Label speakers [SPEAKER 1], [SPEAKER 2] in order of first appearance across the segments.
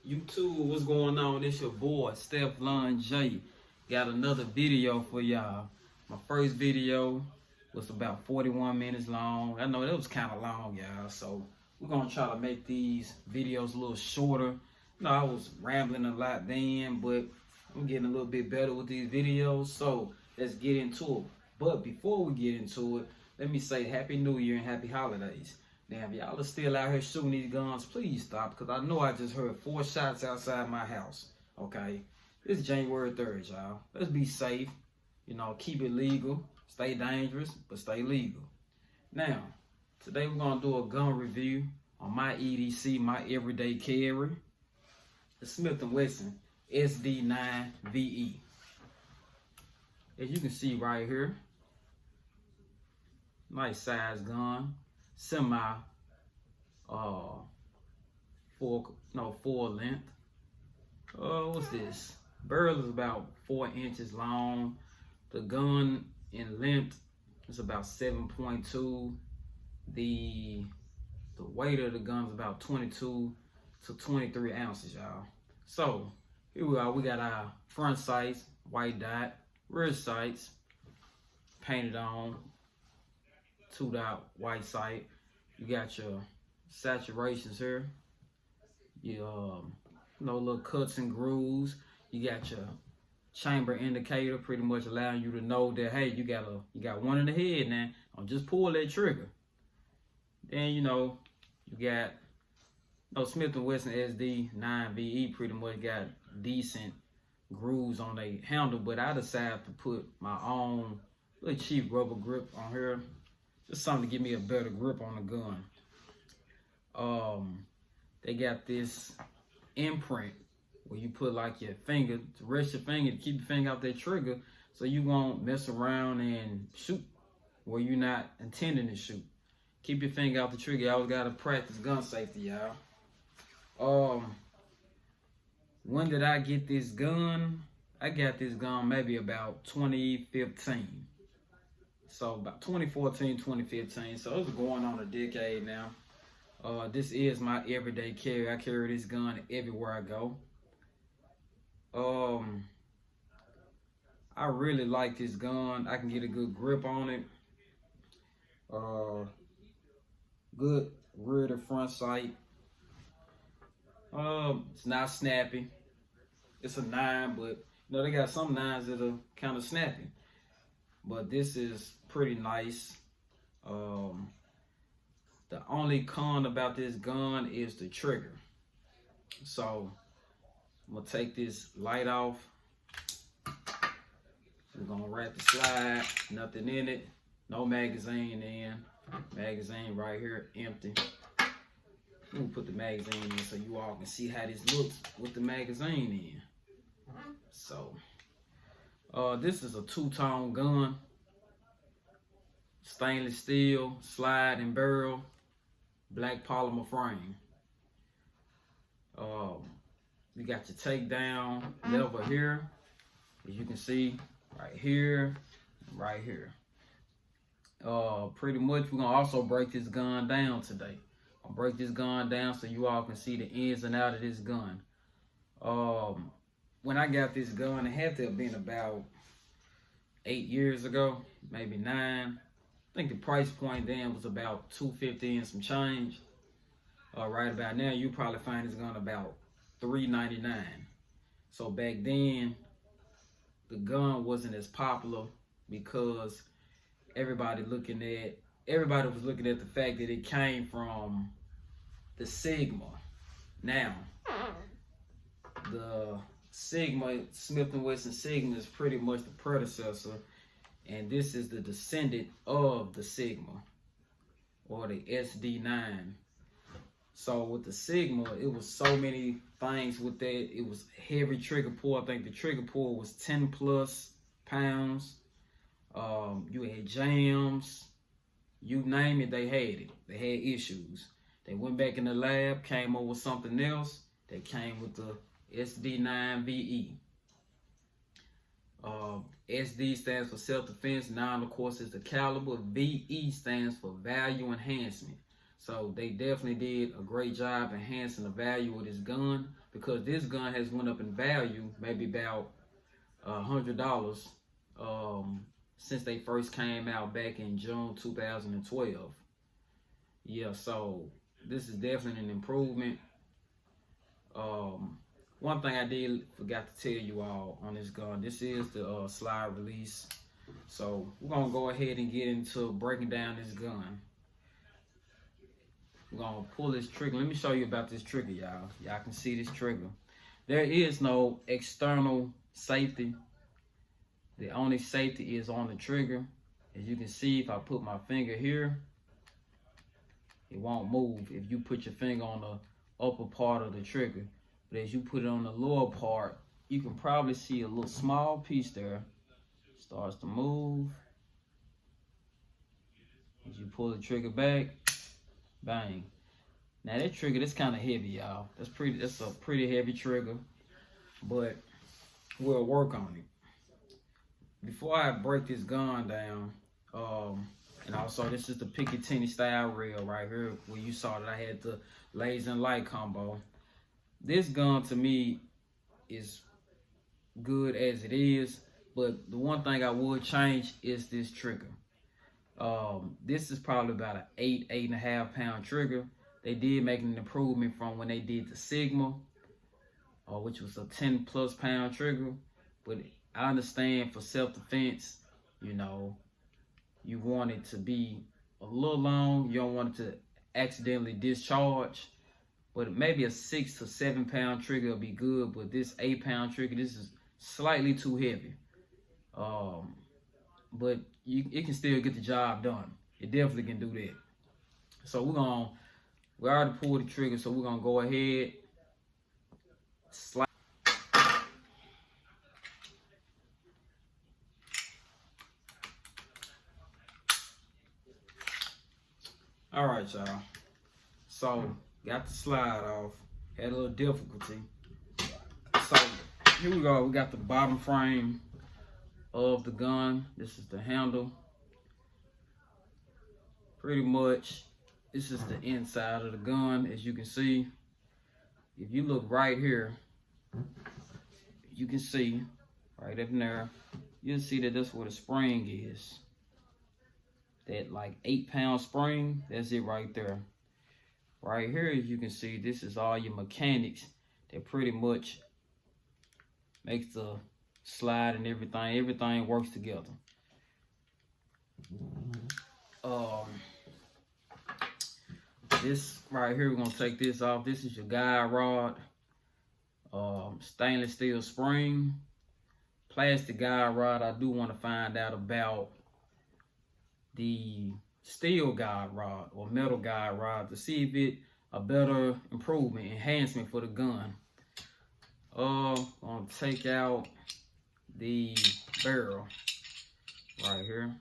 [SPEAKER 1] YouTube, what's going on? It's your boy, Steph J. Got another video for y'all. My first video was about 41 minutes long. I know that was kind of long, y'all. So we're going to try to make these videos a little shorter. You know, I was rambling a lot then, but I'm getting a little bit better with these videos. So let's get into it. But before we get into it, let me say Happy New Year and Happy Holidays. Now, if y'all are still out here shooting these guns, please stop, because I know I just heard 4 shots outside my house, okay? It's January 3rd, y'all. Let's be safe, you know, keep it legal, stay dangerous, but stay legal. Now, today we're going to do a gun review on my EDC, my everyday carry, the Smith&Wesson SD9VE. As you can see right here, nice size gun. Semi full length. What's this? Barrel is about 4 inches long. The gun in length is about 7.2. The weight of the gun is about 22 to 23 ounces, y'all. So here we are. We got our front sights, white dot, rear sights, painted on. 2-dot white sight. You got your saturations here. Your little cuts and grooves. You got your chamber indicator, pretty much allowing you to know that, hey, you got one in the head now. Don't just pull that trigger. Then you got Smith&Wesson SD9VE pretty much got decent grooves on the handle, but I decided to put my own little cheap rubber grip on here. Just something to give me a better grip on the gun. They got this imprint where you put like your finger, to rest your finger, to keep your finger off that trigger, so you won't mess around and shoot where you're not intending to shoot. Keep your finger off the trigger. You always gotta practice gun safety, y'all. When did I get this gun? I got this gun maybe about 2015. So about 2014, 2015. So it's going on a decade now. This is my everyday carry. I carry this gun everywhere I go. I really like this gun. I can get a good grip on it. Good rear to front sight. It's not snappy. It's a 9, but they got some 9s that are kind of snappy. But this is pretty nice. The only con about this gun is the trigger. So I'm gonna take this light off. We're gonna wrap the slide, nothing in it, no magazine in. Magazine right here, empty. I'm gonna put the magazine in so you all can see how this looks with the magazine in. So this is a 2-tone gun. Stainless steel, slide and barrel, black polymer frame. You got your takedown lever here, as you can see, right here, and right here. Pretty much, we're gonna also break this gun down today. I'll break this gun down so you all can see the ins and outs of this gun. When I got this gun, it had to have been about 8 years ago, maybe 9. I think the price point then was about $250 and some change. Right about now, you probably find this gun about $399. So back then, the gun wasn't as popular because everybody was looking at the fact that it came from the Sigma. Now, the Smith&Wesson Sigma is pretty much the predecessor, and this is the descendant of the Sigma, or the SD9. So with the Sigma, it was so many things with that. It was heavy trigger pull. I think the trigger pull was 10+ pounds. You had jams. You name it, they had it. They had issues. They went back in the lab, came up with something else. They came with the SD9VE. SD stands for self-defense. 9, of course, is the caliber. VE stands for value enhancement. So they definitely did a great job enhancing the value of this gun. because this gun has went up in value, maybe about $100 since they first came out back in June 2012. Yeah, so this is definitely an improvement. One thing I did forgot to tell you all on this gun, this is the slide release. So we're gonna go ahead and get into breaking down this gun. We're gonna pull this trigger. Let me show you about this trigger, y'all. Y'all can see this trigger. There is no external safety. The only safety is on the trigger. As you can see, if I put my finger here, it won't move if you put your finger on the upper part of the trigger. But as you put it on the lower part, you can probably see a little small piece there. Starts to move. As you pull the trigger back, bang. Now that trigger, that's kind of heavy, y'all. That's a pretty heavy trigger, but we'll work on it. Before I break this gun down, and also this is the Picatinny style reel right here, where you saw that I had the laser and light combo. This gun to me is good as it is, but the one thing I would change is this trigger. This is probably about an 8.5 pound trigger. They did make an improvement from when they did the Sigma, which was a 10+ pound trigger. But I understand for self-defense, you know, you want it to be a little long. You don't want it to accidentally discharge. But maybe a 6 to 7 pound trigger will be good. But this 8 pound trigger, this is slightly too heavy. But it can still get the job done. It definitely can do that. So we already pulled the trigger, so we're gonna go ahead, slide. All right, y'all. So got the slide off. Had a little difficulty. So here we go. We got the bottom frame of the gun. This is the handle. Pretty much, this is the inside of the gun. As you can see, if you look right here, you can see right up in there, you'll see that that's where the spring is. That like 8 pound spring, that's it right there. Right here, as you can see, this is all your mechanics that pretty much makes the slide and everything. Everything works together. This right here, we're gonna take this off. This is your guide rod. Stainless steel spring, plastic guide rod. I do want to find out about the steel guide rod or metal guide rod to see if it a better improvement, enhancement for the gun. I'm gonna take out the barrel right here.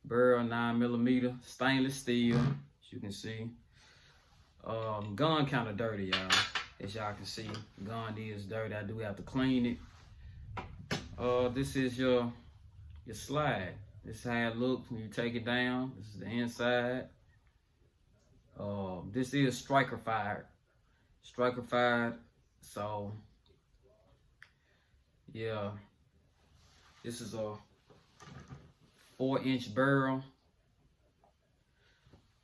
[SPEAKER 1] Barrel 9mm stainless steel, as you can see. Gun kind of dirty, y'all. As y'all can see, gun is dirty. I do have to clean it. This is your slide. This is how it looks when you take it down. This is the inside. This is striker fired. So yeah, this is a 4-inch barrel,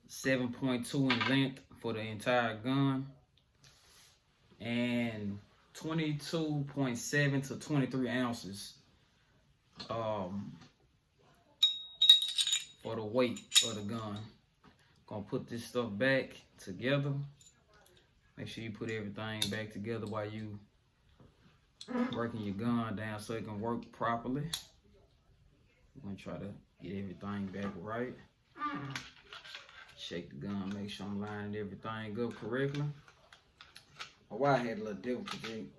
[SPEAKER 1] 7.2 in length for the entire gun, and 22.7 to 23 ounces for the weight of the gun. Gonna put this stuff back together. Make sure you put everything back together while you breaking your gun down so it can work properly. I'm gonna try to get everything back right. Shake the gun, make sure I'm lining everything up correctly. Why I had a little difficulty.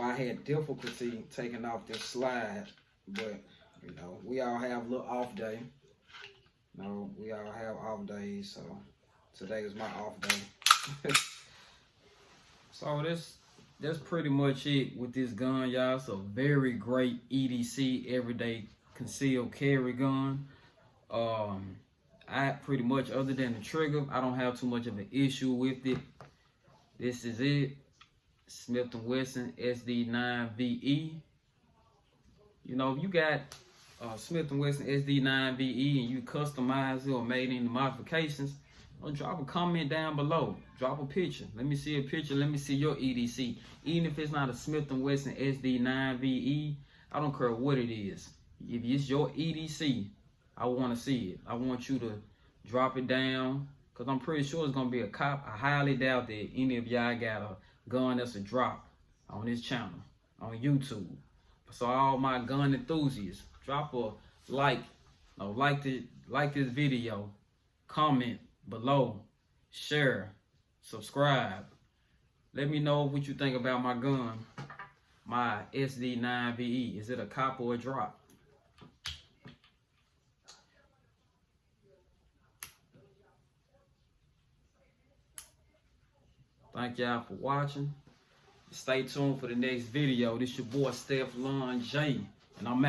[SPEAKER 1] I had difficulty taking off this slide, but you know, we all have a little off day. No, we all have off days, so today is my off day. So that's pretty much it with this gun, y'all. It's a very great EDC, everyday concealed carry gun. I pretty much, other than the trigger, I don't have too much of an issue with it. This is it. Smith&Wesson SD9VE. You know, if you got Smith&Wesson SD9VE and you customize it or made any modifications, drop a comment down below. Drop a picture. Let me see a picture. Let me see your EDC. Even if it's not a Smith&Wesson SD9VE, I don't care what it is. If it's your EDC, I want to see it. I want you to drop it down, because I'm pretty sure it's going to be a cop. I highly doubt that any of y'all got a gun that's a drop on this channel, on YouTube. So all my gun enthusiasts, drop a like, like this video, comment below, share, subscribe. Let me know what you think about my gun, my SD9VE. Is it a cop or a drop? Thank y'all for watching. Stay tuned for the next video. This your boy Steph Lon J, and I'm out.